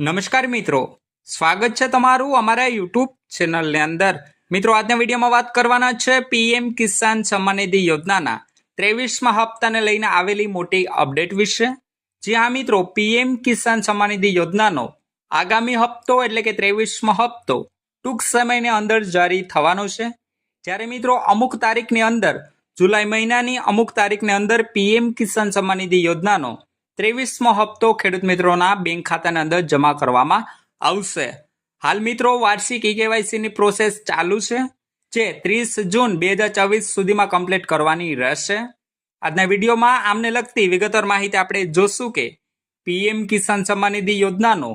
નમસ્કાર મિત્રો, સ્વાગત છે તમારું અમારા યુટ્યુબ ચેનલની અંદર। મિત્રો, આજના વિડીયોમાં વાત કરવાના છે પીએમ કિસાન સન્માન નિધિ યોજનાના 23મા હપ્તાને લઈને આવેલી મોટી અપડેટ વિશે। જી હા મિત્રો, પીએમ કિસાન સન્માન નિધિ યોજનાનો આગામી હપ્તો એટલે કે 23મો હપ્તો ટૂંક સમયની અંદર જારી થવાનો છે। જ્યારે મિત્રો અમુક તારીખની અંદર, જુલાઈ મહિનાની અમુક તારીખની અંદર પીએમ કિસાન સન્માન નિધિ યોજનાનો 23મો હપ્તો ખેડૂત મિત્રોના બેંક ખાતાની અંદર જમા કરવામાં આવશે। હાલ મિત્રો વાર્ષિક કેવાયસીની પ્રોસેસ ચાલુ છે, જે 30 જૂન 2024 સુધીમાં કમ્પ્લીટ કરવાની રહેશે। આજના વિડીયોમાં આમને લગતી વિગતવાર માહિતી આપણે જોશું કે પીએમ કિસાન સન્માન નિધિ યોજનાનો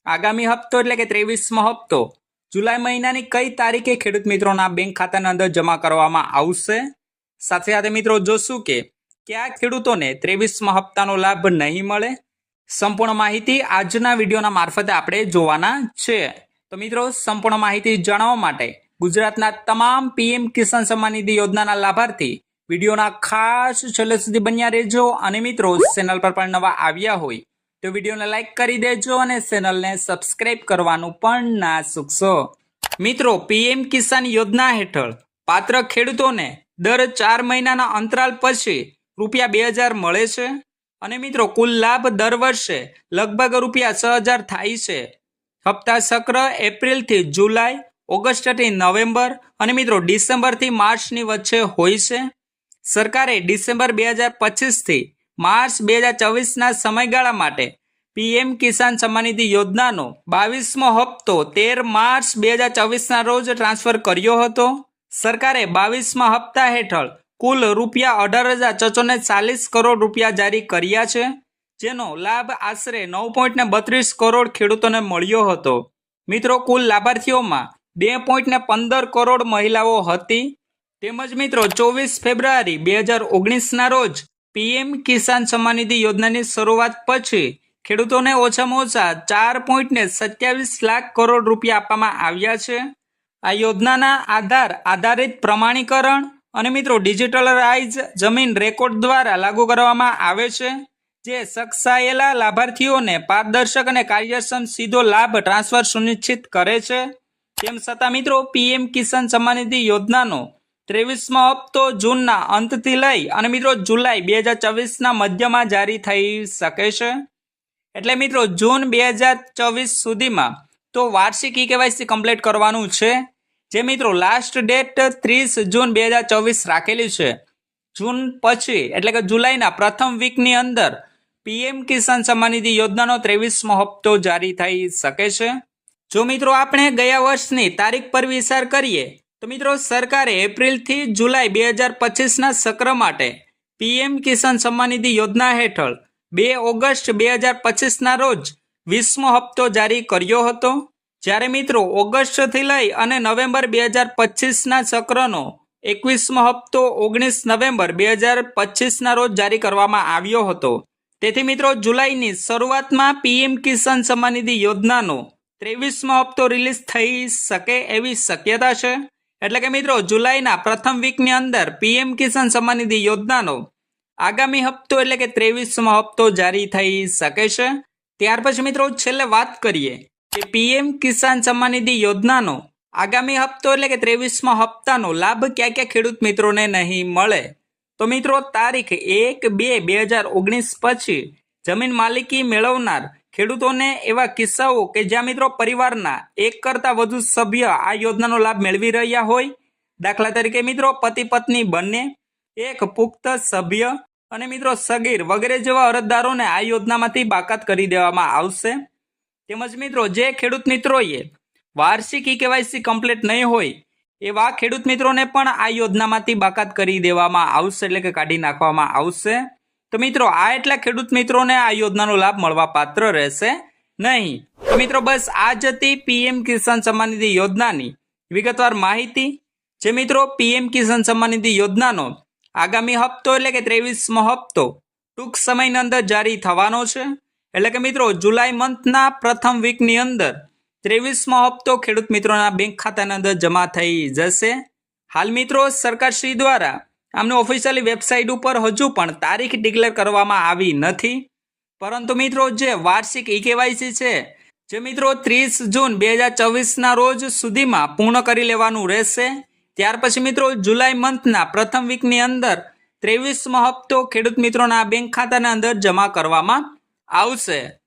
આગામી હપ્તો એટલે કે 23મો હપ્તો જુલાઈ મહિનાની કઈ તારીખે ખેડૂત મિત્રોના બેંક ખાતાની અંદર જમા કરવામાં આવશે। સાથે સાથે મિત્રો જોશું કે કયા ખેડૂતોને 23મા હપ્તાનો લાભ નહીં મળે। સંપૂર્ણ માહિતી આજના વિડીયોના મારફતે આપણે જોવાના છે। તો મિત્રો, સંપૂર્ણ માહિતી જાણવા માટે ગુજરાતના તમામ પીએમ કિસાન સન્માન નિધિ યોજનાના લાભાર્થી વિડીયોના ખાસ છેલ્લે સુધી બન્યા રહેજો। અને મિત્રો, ચેનલ પર પણ નવા આવ્યા હોય તો વિડીયોને લાઈક કરી દેજો અને ચેનલને સબસ્ક્રાઇબ કરવાનું પણ ના ચૂકશો। મિત્રો, પીએમ કિસાન યોજના હેઠળ પાત્ર ખેડૂતોને દર 4 મહિનાના અંતરાલ પછી ₹2000 મળે છે। અને મિત્રો કુલ લાભ દર વર્ષે લગભગ ₹6000 થાય છે। હપ્તા ચક્ર એપ્રિલથી જુલાઈ, ઓગસ્ટથી નવેમ્બર અને મિત્રો ડિસેમ્બરથી માર્ચની વચ્ચે હોય છે। સરકારે ડિસેમ્બર 2025 થી માર્ચ 2024ના સમયગાળા માટે પીએમ કિસાન સન્માન નિધિ યોજનાનો 22મો હપ્તો 13 માર્ચ 2024ના રોજ ટ્રાન્સફર કર્યો હતો। સરકારે 22મા હપ્તા હેઠળ કુલ ₹18,440 કરોડ જારી કર્યા છે, જેનો લાભ આશરે 9.32 કરોડ ખેડૂતોને મળ્યો હતો। મિત્રો, કુલ લાભાર્થીઓમાં 2.15 કરોડ મહિલાઓ હતી। તેમજ મિત્રો 24 ફેબ્રુઆરી 2019ના રોજ પીએમ કિસાન સન્માન નિધિ યોજનાની શરૂઆત પછી ખેડૂતોને ઓછામાં ઓછા 4.27 લાખ કરોડ રૂપિયા આપવામાં આવ્યા છે। આ યોજનાના આધારિત પ્રમાણીકરણ અને મિત્રો ડિજિટલાઇઝ જમીન રેકોર્ડ દ્વારા લાગુ કરવામાં આવે છે, જે સક્ષાયેલા લાભાર્થીઓને પારદર્શક અને કાર્યક્ષમ સીધો લાભ ટ્રાન્સફર સુનિશ્ચિત કરે છે। તેમ છતાં મિત્રો પીએમ કિસાન સન્માન નિધિ યોજનાનો 23મો હપ્તો જૂનના અંતથી લઈ અને મિત્રો જુલાઈ 2024ના મધ્યમાં જારી થઈ શકે છે। એટલે મિત્રો જૂન 2024 સુધીમાં તો વાર્ષિક કેવાયસી કમ્પ્લીટ કરવાનું છે, જે મિત્રો લાસ્ટ ડેટ 30 જૂન 2024 રાખેલી છે। જૂન પછી એટલે કે જુલાઈના પ્રથમ વીકની અંદર પીએમ કિસાન સન્માન નિધિ યોજનાનો 23મો હપ્તો જારી થઈ શકે છે। જો મિત્રો આપણે ગયા વર્ષની તારીખ પર વિચાર કરીએ તો મિત્રો સરકારે એપ્રિલથી જુલાઈ 2025ના સત્ર માટે પીએમ કિસાન સન્માન નિધિ યોજના હેઠળ 2 ઓગસ્ટ 2025ના રોજ 20મો હપ્તો જારી કર્યો હતો। જ્યારે મિત્રો ઓગસ્ટથી લઈ અને નવેમ્બર 2025ના ચક્રનો 21મો હપ્તો 19 નવેમ્બર 2025ના રોજ જારી કરવામાં આવ્યો હતો। તેથી મિત્રો જુલાઈની શરૂઆતમાં પીએમ કિસાન સન્માન નિધિ યોજનાનો 23મો હપ્તો રિલીઝ થઈ શકે એવી શક્યતા છે। એટલે કે મિત્રો જુલાઈના પ્રથમ વીકની અંદર પીએમ કિસાન સન્માન નિધિ યોજનાનો આગામી હપ્તો એટલે કે 23મો હપ્તો જારી થઈ શકે છે। ત્યાર પછી મિત્રો છેલ્લે વાત કરીએ કે પીએમ કિસાન સન્માન નિધિ યોજનાનો આગામી હપ્તો એટલે કે 23મા હપ્તાનો લાભ ક્યાં ક્યાં ખેડૂત મિત્રોને નહીં મળે। તો મિત્રો તારીખ 1/2/2019 પછી જમીન માલિકી મેળવનાર ખેડૂતોને એવા કિસ્સાઓ કે જ્યાં મિત્રો પરિવારના એક કરતાં વધુ સભ્ય આ યોજનાનો લાભ મેળવી રહ્યા હોય, દાખલા તરીકે મિત્રો પતિ પત્ની બંને, એક પુખ્ત સભ્ય અને મિત્રો સગીર વગેરે જેવા અરજદારોને આ યોજનામાંથી બાકાત કરી દેવામાં આવશે। તેમજ મિત્રો જે ખેડૂત મિત્રોએ વાર્ષિક કેવાયસી કમ્પ્લીટ નહીં હોય એવા ખેડૂત મિત્રોને પણ આ યોજનામાંથી બાકાત કરી દેવામાં આવશે, એટલે કે કાઢી નાખવામાં આવશે। તો મિત્રો આ એટલા ખેડૂત મિત્રોને આ યોજનાનો લાભ મળવા પાત્ર રહેશે નહીં। તો મિત્રો બસ આ જ હતી પીએમ કિસાન સન્માન નિધિ યોજનાની વિગતવાર માહિતી। જે મિત્રો પીએમ કિસાન સન્માન નિધિ યોજનાનો આગામી હપ્તો એટલે કે 23મો હપ્તો ટૂંક સમયની અંદર જારી થવાનો છે। એટલે કે મિત્રો જુલાઈ મંથના પ્રથમ વીકની અંદર 23મો હપ્તો ખેડૂત મિત્રોના બેંક ખાતાની અંદર જમા થઈ જશે। હાલ મિત્રો સરકારશ્રી દ્વારા આમની ઓફિશિયલી વેબસાઇટ ઉપર હજુ પણ તારીખ ડિક્લેર કરવામાં આવી નથી, પરંતુ મિત્રો જે વાર્ષિક કેવાયસી છે જે મિત્રો 30 જૂન 2024ના રોજ સુધીમાં પૂર્ણ કરી લેવાનું રહેશે. ત્યાર પછી મિત્રો જુલાઈ મંથના પ્રથમ વીકની અંદર 23મો હપ્તો ખેડૂત મિત્રોના બેંક ખાતાના અંદર જમા કરવામાં આવશે.